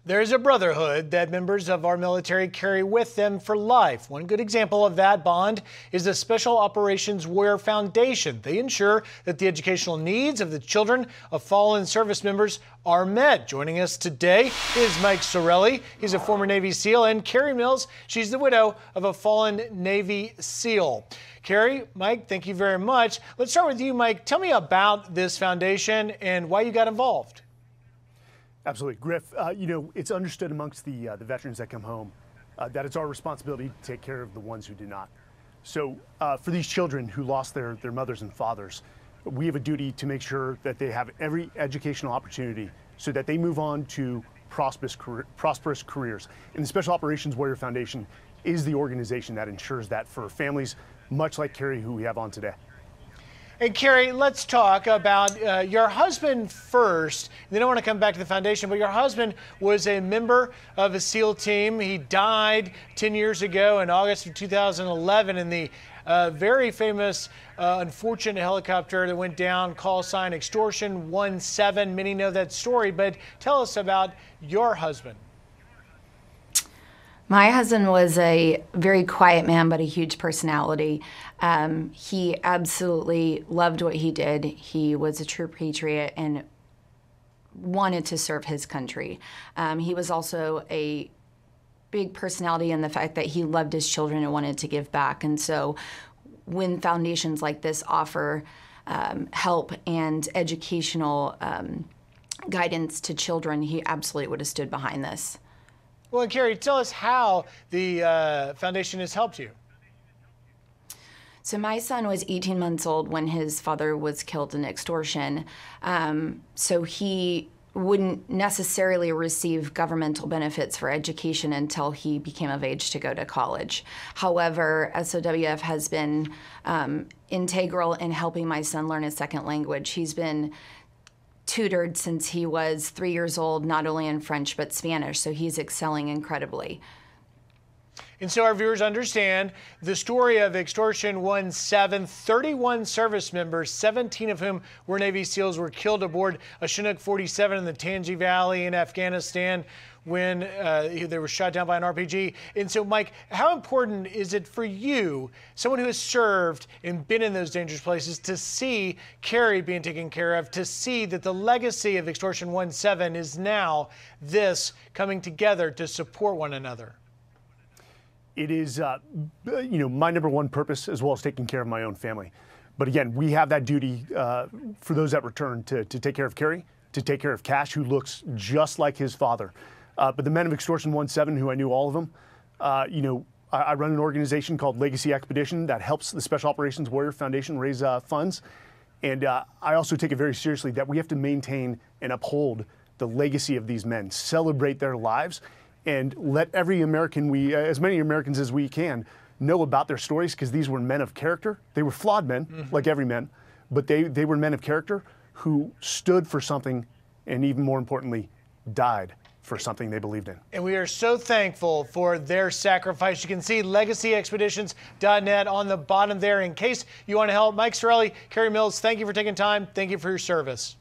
There's a brotherhood that members of our military carry with them for life. One good example of that bond is the Special Operations Warrior Foundation. They ensure that the educational needs of the children of fallen service members are met. Joining us today is Mike Sarraille. He's a former Navy SEAL, and Keri Mills. She's the widow of a fallen Navy SEAL. Keri, Mike, thank you very much. Let's start with you, Mike. Tell me about this foundation and why you got involved. Absolutely. Griff, it's understood amongst the veterans that come home that it's our responsibility to take care of the ones who do not. So for these children who lost their mothers and fathers, we have a duty to make sure that they have every educational opportunity so that they move on to prosperous careers. And the Special Operations Warrior Foundation is the organization that ensures that for families much like Keri, who we have on today. And Keri, let's talk about your husband first. Then I want to come back to the foundation, but your husband was a member of a SEAL team. He died 10 years ago in August of 2011 in the very famous unfortunate helicopter that went down, call sign Extortion 17. Many know that story, but tell us about your husband. My husband was a very quiet man, but a huge personality. He absolutely loved what he did. He was a true patriot and wanted to serve his country. He was also a big personality in the fact that he loved his children and wanted to give back. And so when foundations like this offer help and educational guidance to children, he absolutely would have stood behind this. Well, and Keri, tell us how the foundation has helped you. So my son was 18 months old when his father was killed in extortion. So he wouldn't necessarily receive governmental benefits for education until he became of age to go to college. However, SOWF has been integral in helping my son learn a second language. He's been tutored since he was 3 years old, not only in French but Spanish, so he's excelling incredibly. And so our viewers understand the story of Extortion 17. 31 service members, 17 of whom were Navy SEALs, were killed aboard a Chinook 47 in the Tangi Valley in Afghanistan when they were shot down by an RPG. And so, Mike, how important is it for you, someone who has served and been in those dangerous places, to see Keri being taken care of, to see that the legacy of Extortion 17 is now this coming together to support one another? It is, my number one purpose, as well as taking care of my own family. But again, we have that duty for those that return to take care of Keri, to take care of Cash, who looks just like his father. But the men of Extortion 17, who I knew all of them, I run an organization called Legacy Expedition that helps the Special Operations Warrior Foundation raise funds. And I also take it very seriously that we have to maintain and uphold the legacy of these men, celebrate their lives, and let every American, as many Americans as we can, know about their stories, because these were men of character. They were flawed men, like every man, but they were men of character who stood for something, and even more importantly, died for something they believed in. And we are so thankful for their sacrifice. You can see legacyexpeditions.net on the bottom there in case you want to help. Mike Sarraille, Keri Mills, thank you for taking time. Thank you for your service.